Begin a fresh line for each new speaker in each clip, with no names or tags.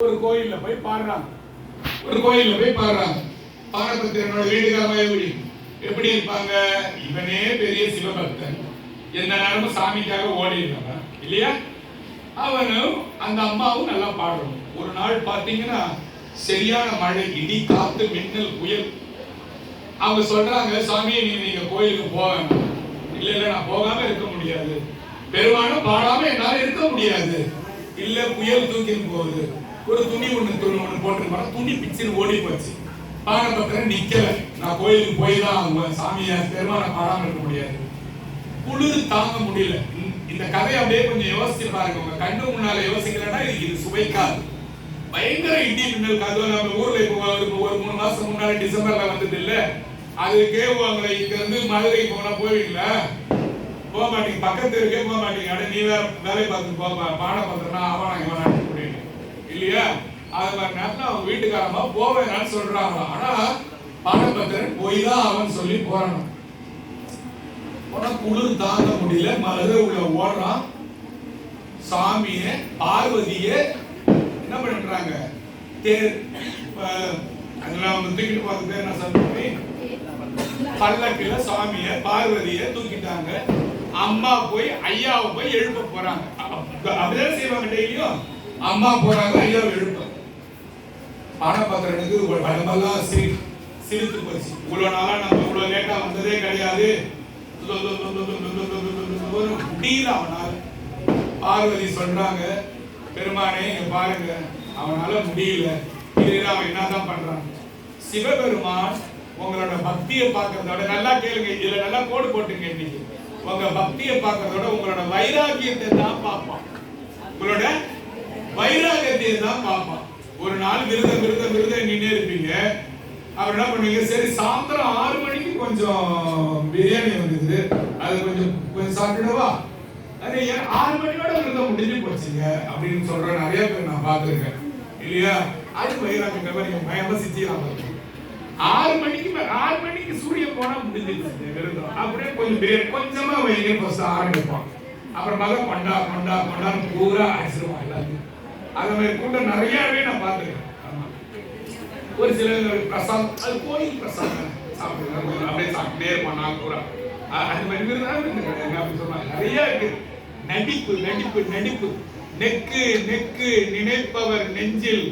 ஒரு கோயில்ல போய் பாடுறாங்க. பாடபத்திரனோட வீடுகாரமாக எப்படி இருப்பாங்க? இவனே பெரிய சிவபக்தன், எந்த நேரமும் சாமிக்காக ஓடி இருக்கான் இல்லையா? அவனும் அந்த அம்மாவும் நல்லா பாடுறோம். ஒரு நாள் பாத்தீங்கன்னா சரியான மழை, இடி, காத்து, மின்னல், புயல். அவங்க சொல்றாங்க, சாமியை நீங்க கோயிலுக்கு போக. இல்ல நான் போகாம இருக்க முடியாது, பெருமானும் பாடாம என்னால இருக்க முடியாது. இல்ல புயல் தூக்கின்னு போகுது. ஒரு துணி ஒண்ணு போட்டு துணி பிச்சுன்னு ஓடி போச்சு. பாடபத்திரன் நிக்கல, நான் கோயிலுக்கு போய் தான் சாமியை பெருமான பாடாம இருக்க முடியாது. குளிர் தாங்க முடியல. இந்த கதையை அப்படியே கொஞ்சம் யோசிச்சு பாருங்க. உங்க கண்ணு முன்னால யோசிக்கலன்னா இது சுவைக்காது. பயங்கர இடி மின்னல் காது. நம்ம ஊர்ல இப்போ ஒரு 3 மாசம் முன்னாடி டிசம்பர்ல வந்தது இல்ல, அது கேவுவாங்களே. இங்க இருந்து மதுரை போனா போவீங்களா? போக மாட்டீங்க, பக்கத்து இருக்கே போக மாட்டீங்க. அட நீ வேலை பார்த்து போக பாடபத்திரனா அவன் இவன் முடியும் இல்லையா? அது மாதிரி நேரத்தில் அவங்க வீட்டுக்காரமா போவேன்னு சொல்றாங்க. ஆனா பாடபத்திரன் போய் தான் அவன் சொல்லி போறான். குளிர் தாங்க முடியல, மதுரை உள்ள ஓடுறான். சாமிய பார்வதிய என்ன பண்றாங்க? தேர் அதெல்லாம் தூக்கிட்டு பார்த்து என்ன சொல்றேன், பல்லக்கில சாமிய பார்வதிய தூக்கிட்டாங்க. அம்மா போய் ஐயாவை போய் எழுப்ப போறாங்க. அப்படிதான் செய்வாங்க டெய்லியும். அம்மா போறாங்க, ஐயாவை எழுப்ப. பாடபத்திரனுக்கு படமெல்லாம் சிரித்து போச்சு. இவ்வளவு நாளா நம்ம இவ்வளவு லேட்டா வந்ததே கிடையாது. முடியல அவனால. பார்வதி சொல்றாங்க, பெருமானே இங்க பாருங்க, அவனால முடியல. இதுல அவன் என்னதான் பண்றான்? சிவபெருமான் உங்களோட பக்தியை பார்க்கறதோட, நல்லா கேளுங்க, இதுல நல்லா கோடு போட்டுங்க. இன்னைக்கு உங்க பக்தியை பார்க்கறதோட உங்களோட வைராகியத்தை தான் பார்ப்பான். உங்களோட வைராகியத்தை தான் பார்ப்பான். ஒரு நாள் விருத நின்று இருப்பீங்க. அவர் என்ன பண்ணுவீங்க? சரி, சாயந்தரம் 6 மணிக்கு கொஞ்சம் பிரியாணி வந்தது, அது கொஞ்சம் சாப்பிடுவா. அது 6 மணியோட விருதம் முடிஞ்சு போச்சுங்க அப்படின்னு சொல்ற நிறைய பேர் நான் பார்த்துருக்கேன் இல்லையா? அது வைராகியம். நீங்க பயமா சித்திராம 6 மணிக்கு சூரியன் போனா முடிஞ்சிருச்சு விருதம். அப்படியே கொஞ்சம் பிரியாணி கொஞ்சமா வைங்க, ஃபர்ஸ்ட் ஆரம்பிப்பான். அப்புறமாக கொண்டான்னு பூரா அடிச்சிருவான் எல்லாத்தையும். அது மாதிரி கூட்டம் நிறையவே நான் பார்த்துருக்கேன். ஒரு சில பிரசாதம், அது கோயில் பிரசாதம் சாப்பிடுறாங்க, அப்படியே சாப்பிட்டே இருப்பான் நாள் பூரா. அது மாதிரி அப்படின்னு சொல்லுவாங்க. நிறைய இருக்கு. நடிப்பு. நெக்கு நினைப்பவர் நெஞ்சில்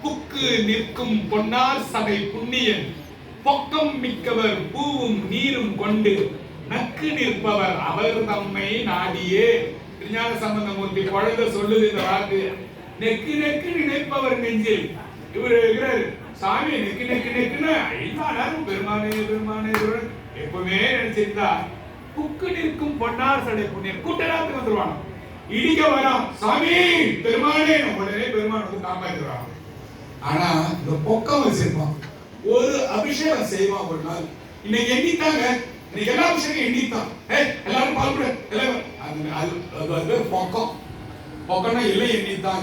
புக்கு நிற்கும் பொன்னார் சடை புண்ணியன், பொக்கம் மிக்கவர் பூவும் நீரும் கொண்டு நக்கு நிற்பவர் அவர் தம்மை நாடியே. திருஞான சம்பந்தமூர்த்தி குழந்தை சொல்லுது இந்த வாக்கு. நெக்கு நினைப்பவர் நெஞ்சில். இவரு இருக்கிறாரு சாமி, நெக்குன்னு எல்லா நேரம் பெருமானே எப்பவுமே நினைச்சிருந்தா, புக்கு நிற்கும் பொன்னார் சடை புண்ணியன் கூட்டலாத்துக்கு வந்துருவான். இடிக்க வரான் சாமி பெருமானே, உடனே பெருமான் வந்து காப்பாற்றுவான். ஆனா இந்த பொக்கம் வச்சிருப்பான். ஒரு அபிஷேகம் செய்வான் ஒரு நாள். இன்னைக்கு எண்ணித்தாங்க, இன்னைக்கு எல்லா அபிஷேகம் எண்ணித்தான். எல்லாரும் பால்பட அது பொக்கம். பொக்கம்னா எல்லாம் எண்ணித்தான்.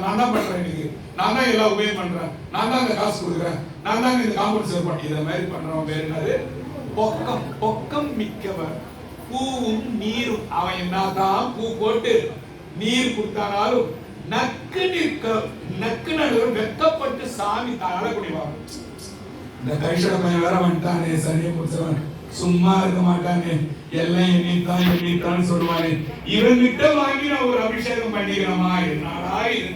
நான் தான் பண்றேன், இன்னைக்கு நான் தான் எல்லாம் உபயோகம் பண்றேன், நான் தான் இந்த காசு கொடுக்குறேன், நான் தான் இந்த காம்பவுண்ட் சேர் பண்ணி இதை மாதிரி பண்றவன் பேர் என்னது? பொக்கம். பொக்கம் மிக்கவர் பூவும் நீரும். அவன் என்னதான் பூ போட்டு நீர் கொடுத்தானாலும் நக்கு வெக்கப்பட்டு சாமி தாழ குடிவாங்க. இந்த கைஷட பையன் வேற வந்துட்டானே, சனியை முடிச்சவன், சும்மா இருக்க மாட்டானே, எல்லாம் எண்ணித்தான் சொல்லுவானே, இவன்கிட்ட வாங்கி நான் ஒரு அபிஷேகம் பண்ணிக்கிறோமா? என்னடா இது?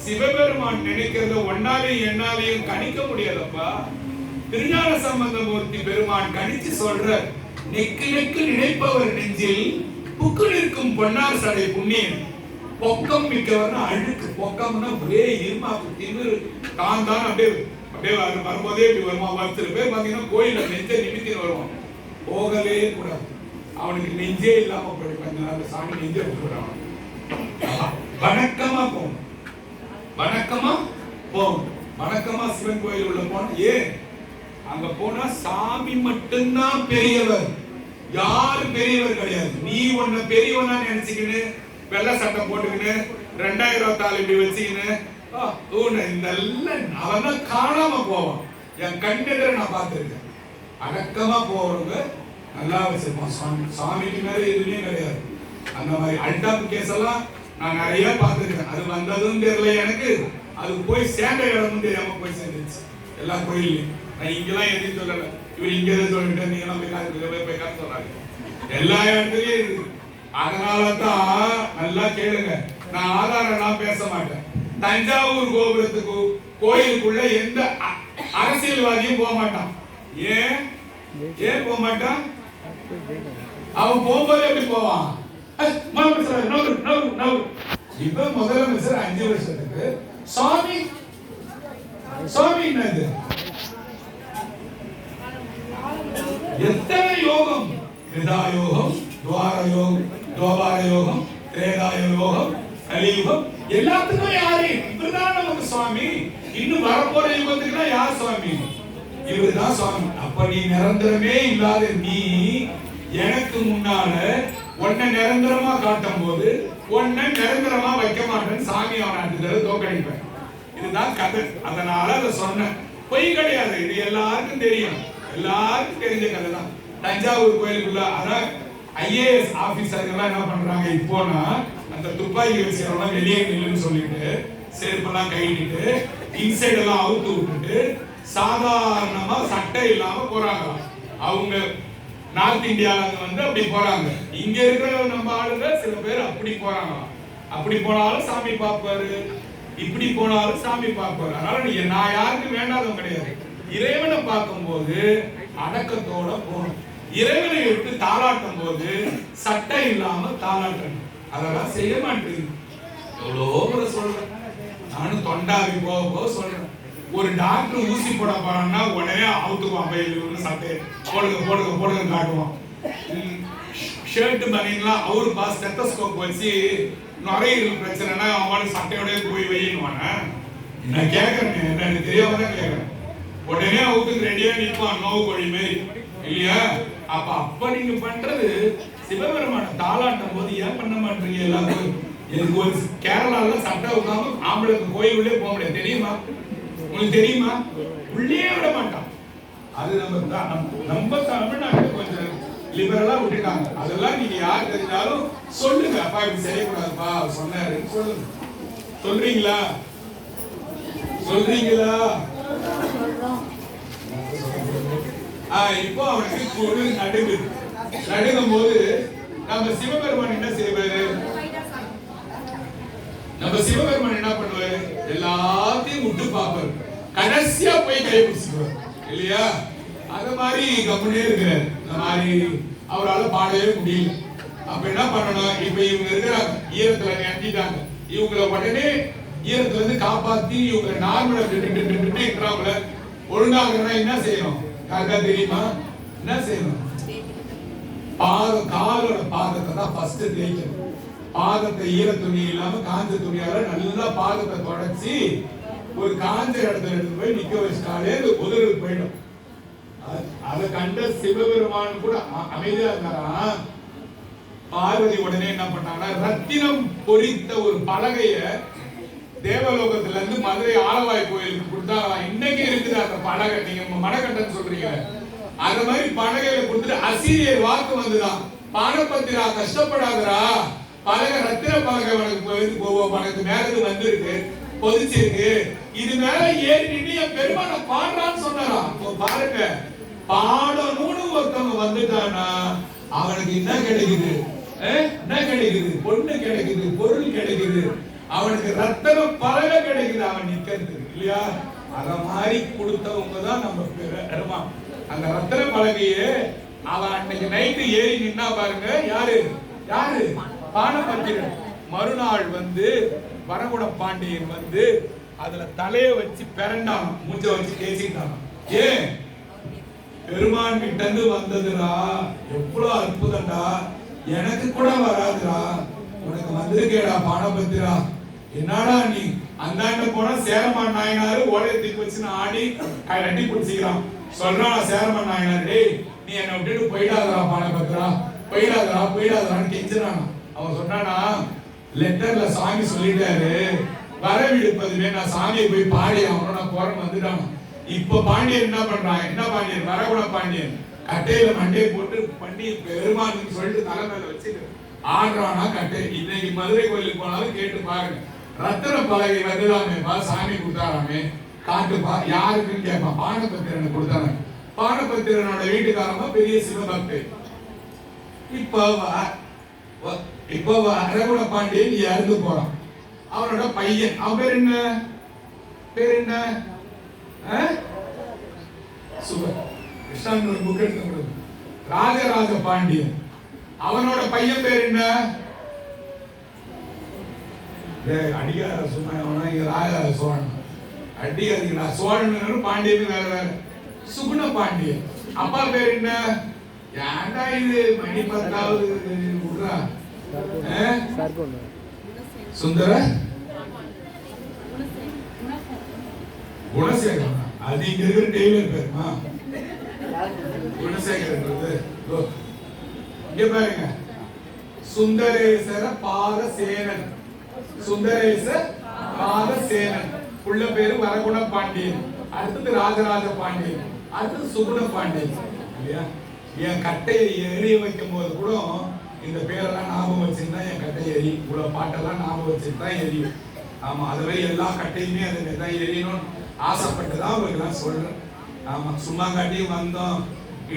சிவபெருமான் நினைக்கிறத ஒன்னாலையும் என்னாலையும் கணிக்க முடியாதப்பா. திருஞான சம்பந்தமூர்த்தி பெருமான் கணிச்சு சொல்ற, நெக்கு நினைப்பவர் நெஞ்சில் புக்கு நிற்கும் பொன்னார் சடை புண்ணியன், பொக்கம் மிக்கவர்னா அழுக்கு. பொக்கம்னா ஒரே இருமாப்பு திமிரு தான் அப்படியே வரும்போதே இப்படி வருமா? 10 பேர் பாத்தீங்கன்னா கோயில நெஞ்ச நிமித்தின்னு வருவான். போகவே கூடாது. அவனுக்கு நெஞ்சே இல்லாம போயிடுவாங்க. அந்த சாமி நெஞ்சே போடுறான். வணக்கமா போகும். வணக்கமா சிவன் கோயில் உள்ள போன. ஏன் அங்க போனா சாமி மட்டும்தான் பெரியவர், யாரும் பெரியவர் கிடையாது. நீ உன்ன பெரியவனா நினைச்சுக்கின்னு வெள்ளை சட்டை போட்டுக்கின்னு 2024 இப்படி வச்சுக்கின்னு அவன் காணாம போவான். என் கண்ணெதிர நான் பார்த்திருக்கேன். அடக்கமா போறவங்க நல்லா வச்சிருப்பான். சாமிக்கு மேல எதுவுமே கிடையாது. அந்த மாதிரி அல்டாப் கேஸ் எல்லாம் நான் நிறைய பார்த்துருக்கேன். அது வந்ததும் தெரியல எனக்கு, அது போய் சேர்ந்த இடமும் தெரியாம போய் சேர்ந்துச்சு எல்லா கோயிலையும். நான் இங்கெல்லாம் எதையும் சொல்லலை, இவர் இங்க எதை சொல்லிட்டு நீங்களாம் போய் காசு சொல்றாங்க, எல்லா இடத்துலயும் இருக்கு. அதனாலதான் நல்லா கேளுங்க, நான் ஆதாரம் பேச மாட்டேன். தஞ்சாவூர் கோபுரத்துக்கு கோயிலுக்குள்ள எந்த அரசியல்வாதியும் போக மாட்டான். ஏன் போக மாட்டான்? அவன் போகும்போது எப்படி போவான்? இப்ப முதலமைச்சர் 5 வருஷத்துக்கு சுவாமி சுவாமி என்னது? எத்தனை யோகம்? கிருதா யோகம், துவார யோகம், துவார யோகம், திரேதாய யோகம், கலியுகம், எல்லாத்துக்கும் யாரு? இவர்தான் நமக்கு சுவாமி. இன்னும் வரப்போற யுகத்துக்குன்னா யார் சுவாமி? இவர்தான் சுவாமி. அப்ப நீ நிரந்தரமே இல்லாத நீ எனக்கு முன்னால உன்னை நிரந்தரமா காட்டும் போது உன்னை நிரந்தரமா வைக்க மாட்டேன்னு சாமி அவனை தோக்கடிப்பேன். இதுதான் கதை. அதனால அதை சொன்னேன், பொய் கிடையாது. இது எல்லாருக்கும் தெரியும், எல்லாருக்கும் தெரிஞ்ச கதை தான். தஞ்சாவூர் கோயிலுக்குள்ள அதான் ஐஏஎஸ் ஆபீசர்கள் என்ன பண்றாங்க இப்போனா, அந்த துப்பாக்கி வச்சுக்கிறவங்க வெளியே நில்லுன்னு சொல்லிட்டு செருப்பெல்லாம் கைட்டிட்டு இன்சைட் எல்லாம் அவுத்து விட்டுட்டு சாதாரணமா சட்டை இல்லாம போறாங்க. அவங்க நார்த் இந்தியால வந்து அப்படி போறாங்க. இங்க இருக்கிற நம்ம ஆளுங்க சில பேர் அப்படி போறாங்க. அப்படி போனாலும் சாமி பார்ப்பாரு, இப்படி போனாலும் சாமி பார்ப்பாரு. அதனால நான் யாருக்கும் வேண்டாதவங்க கிடையாது. இறைவனை பார்க்கும் போது அடக்கத்தோட போகணும். இறைவனை விட்டு தாளாட்டும் போது சட்டை இல்லாம தாளாட்டணும். அதெல்லாம் செய்ய மாட்டேங்குது. எவ்வளோ முறை சொல்றேன், நானும் தொண்டாவி போக சொல்றேன். ஒரு டாக்டர் ஊசி போட போறான்னா உடனே அவுத்துக்குவான், பையில சட்டை போடுங்க போடுங்க போடுங்க காட்டுவான். ஷர்ட் பனியன்லாம் அவரு பாஸ் ஸ்டெத்தஸ்கோப் வச்சு நுரையீரல் பிரச்சனைனா அவனுக்கு சட்டையோட போய் வையினுவான. நான் கேட்கறேன், எனக்கு தெரியாம தான் கேட்கறேன். உடனே அவுத்துக்கு ரெடியா நிற்பான், நோவு கோழி மாரி இல்லையா? அப்ப நீங்க பண்றது சிவபெருமான தாளாட்டும் போது ஏன் பண்ண மாட்டீங்க? எல்லாரும் எனக்கு ஒரு கேரளால சட்டை உட்காம ஆம்பளுக்கு கோயில் உள்ளே போக முடியாது, தெரியுமா? உங்களுக்கு தெரியுமா? உள்ளே விட மாட்டான். அது நம்ம தமிழ்நாட்டில் கொஞ்சம் லிபரலா விட்டுட்டாங்க. அதெல்லாம் நீங்க யார் தெரிஞ்சாலும் சொல்லுங்க, அப்பா இப்படி செய்யக்கூடாதுப்பா சொன்னாரு சொல்லுங்க. சொல்றீங்களா? சொல்றீங்களா? இப்போ அவனுக்கு ஒரு நடுங்கும் போது நம்ம சிவபெருமான் என்ன செய்வாரு? நம்ம சிவபெருமான் என்ன பண்ணுவாரு? எல்லாத்தையும் விட்டு பார்ப்பாரு, கடைசியா போய் கை பிடிச்சுக்குவார் இல்லையா? அது மாதிரி கம்முனே இருக்கிறார். இந்த மாதிரி அவரால் பாடவே முடியல. அப்ப என்ன பண்ணணும்? இப்ப இவங்க இருக்கிறாங்க, ஈரத்துல நினைஞ்சிட்டாங்க. இவங்களை உடனே ஈரத்துல இருந்து காப்பாத்தி இவங்க நார்மலா இருக்கிறாங்கள ஒழுங்காக என்ன செய்யணும்? யாருக்கா தெரியுமா? என்ன செய்யணும்? காலோட பாதத்தை தான் ஃபர்ஸ்ட் தேய்க்கணும். பாதத்தை ஈர துணி இல்லாம காஞ்ச துணியால நல்லா பாதத்தை தொடச்சி ஒரு காஞ்ச இடத்துல எடுத்து போய் நிக்க வச்சுட்டாலே அது உதருக்கு போயிடும். அதை கண்ட சிவபெருமான் கூட அமைதியா இருந்தாரா. பார்வதி உடனே என்ன பண்ணாங்கன்னா, ரத்தினம் பொறித்த ஒரு பலகைய தேவலோகத்துல இருந்து மதுரை ஆலவாய் கோயிலுக்கு கொடுத்தாங்க. இன்னைக்கு இருக்குது அந்த பலகை. நீங்க மணக்கட்டன் சொல்றீங்க, அந்த மாதிரி பலகையில கொடுத்துட்டு அசீரியர் வாக்கு வந்துதான், பானபத்திரா கஷ்டப்படாதரா, பலகை ரத்தின பலகை உனக்கு மேலது வந்திருக்கு, பொதிச்சிருக்கு, இது மேல ஏறி நின்று என் பெருமான பாடுறான்னு சொன்னாரா. பாருங்க, பாடணும்னு ஒருத்தவங்க வந்துட்டானா அவனுக்கு என்ன கிடைக்குது? என்ன கிடைக்குது? பொண்ணு கிடைக்குது, பொருள் கிடைக்குது, அவனுக்கு ரத்தன பலகை கிடைக்குது, அவன் நிக்கிறது இல்லையா? அத மாதிரி கொடுத்தவங்க தான் நம்ம பெருமான். அந்த ரத்தன பலகையே அவன் அன்னைக்கு நைட்டு ஏறி நின்னா பாருங்க. யாரு யாரு? பானபத்திரன். மறுநாள் வந்து வரகுட பாண்டியன் வந்து அதுல தலைய வச்சு பிறண்டான், மூஞ்ச வச்சு பேசிட்டான். ஏன்? பெருமான் கிட்ட இருந்து வந்ததுடா, எவ்வளவு அற்புதம்டா, எனக்கு கூட வராதுடா, உனக்கு வந்திருக்கேடா பானபத்திரா. என்னடா நீ அந்தாண்ட போனா சேரமான் நாயனாரு ஓலையத்துக்கு வச்சு ஆடி கட்டி பிடிச்சிக்கிறான். சொல்றான் சேரமான் நாயனார், டேய் நீ என்ன விட்டுட்டு போயிடாதரா பானபத்திரா, போயிடாதரா போயிடாதரான்னு கெஞ்சிறான். அவன் சொன்னானா, லெட்டர்ல சாமி சொல்லிட்டாரு, வரவிடுப்பதுவே நான் சாமியை போய் பாடி அவனோட நான் போறேன்னு வந்துட்டான். இப்ப பாண்டியன் என்ன பண்றான்? என்ன பாண்டியன்? வரகுண பாண்டியன் கட்டையில மண்டையை போட்டு பண்ணி பெருமான்னு சொல்லிட்டு தலை மேல வச்சு ஆடுறானா கட்டை. இன்னைக்கு மதுரை கோயிலுக்கு போனாலும் கேட்டு பாருங்க, ரத்தின பலகை வந்துதாமேப்பா சாமி கொடுத்தாராமே, காட்டுப்பா யாருக்குன்னு கேட்பான். பானபத்திரனை கொடுத்தாங்க. பானபத்திரனோட வீட்டுக்காரமா பெரிய சிவபக்தி. இப்போ அரகுண பாண்டியன் இறந்து போறான். அவனோட பையன், அவன் பேர் என்ன சுபர். கிருஷ்ணாங்க புக் எடுத்து ராஜராஜ பாண்டியன். அவனோட பையன் பேர் என்ன? அடிக்கார சும்மா ராஜராஜ சோழன் அடிக்காதீங்களா. சோழன் பாண்டியன் வேற வேற. சுகுண பாண்டியன். அப்பா பேர் என்ன? ஏன்டா இது மணி 10வது விடுறா. சுந்தர குணசேகரன். அது இங்க இருக்கிற டெய்லர் பேருமா? குணசேகரன்றது இங்க பாருங்க. சுந்தரேசர பாதசேனன். சுந்தரேச பாதசேனன் உள்ள பேரு வரகுண பாண்டியன். அடுத்தது ராஜராஜ பாண்டியன். அடுத்தது சுகுண பாண்டியன். இல்லையா? என் கட்டையை எரிய வைக்கும் போது கூட இந்த பேரெல்லாம் ஞாபகம் வச்சிருந்தா என் கட்டை எரி. இவ்வளவு பாட்டெல்லாம் ஞாபகம் வச்சுட்டு தான் எரியும். ஆமா, அதுவே எல்லா கட்டையுமே அது தான் எரியணும்னு ஆசைப்பட்டுதான் அவருக்கெல்லாம் சொல்றேன். ஆமா, சும்மா காட்டியும் வந்தோம்.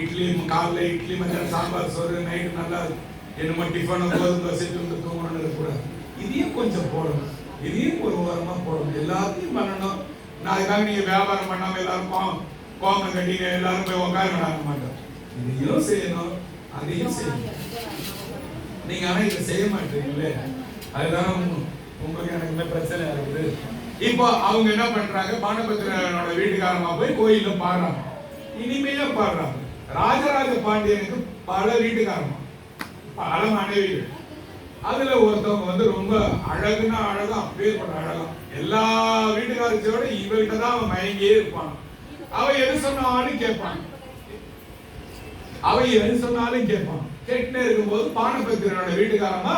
இட்லி காலைல இட்லி, மத்தியானம் சாம்பார் சோறு, நைட்டு நல்லா என்னமோ டிஃபனு கோதுமை தோசை வந்து தூங்கணும்னு இருக்கக்கூடாது. இதையும் கொஞ்சம் போடணும், இதையும் ஒரு ஓரமா போடணும், எல்லாத்தையும் பண்ணணும். நான் அதுக்காக நீங்க வியாபாரம் பண்ணாம எல்லாரும் கோமம் கட்டிங்க எல்லாரும் போய் உட்கார விடாத மாட்டோம். இதையும் செய்யணும், அதையும் செய்யணும். நீங்க ஆனா இதை செய்ய மாட்டீங்களே, அதுதான் உங்களுக்கு எனக்கு பிரச்சனை இருக்குது. இப்போ அவங்க என்ன பண்றாங்க? பானபத்திரனோட வீட்டுக்காரமா போய் கோயில்ல பாடுறாங்க. இனிமையா பாடுறாங்க. ராஜராஜ பாண்டியனுக்கு பல வீட்டுக்காரமா, பல மனைவிகள். அதுல ஒருத்தவங்க வந்து ரொம்ப அழகுன்னா அழகா, அப்பேற்பட்ட அழகா. எல்லா வீட்டுக்காரச்சோட இவர்கிட்ட தான் அவன் மயங்கியே இருப்பான். அவ எது சொன்னாலும் கேட்பான். கேட்டுனே இருக்கும்போது பானபத்திரனோட வீட்டுக்காரமா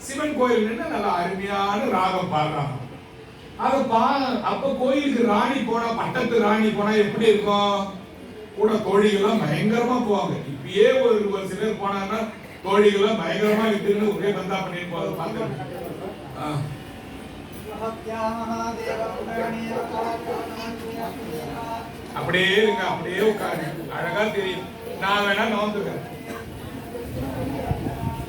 சிவன் கோயில் நின்று நல்லா அருமையான ராகம் பாடுறாங்க. அப்ப கோயிலுக்கு ராணி போனா, பட்டத்து ராணி போனா எப்படி இருக்கும்? கூட தோழிகள்லாம் பயங்கரமா போவாங்க. இப்பயே ஒரு சிலர் போனாங்கன்னா தோழிகள்லாம் பயங்கரமா இருக்குன்னு ஒரே பந்தா பண்ணிட்டு போறது பார்த்து அப்படியே இருங்க, அப்படியே உட்காருங்க. அழகா தெரியும். நான் வேணா நோந்துக்கிறேன்.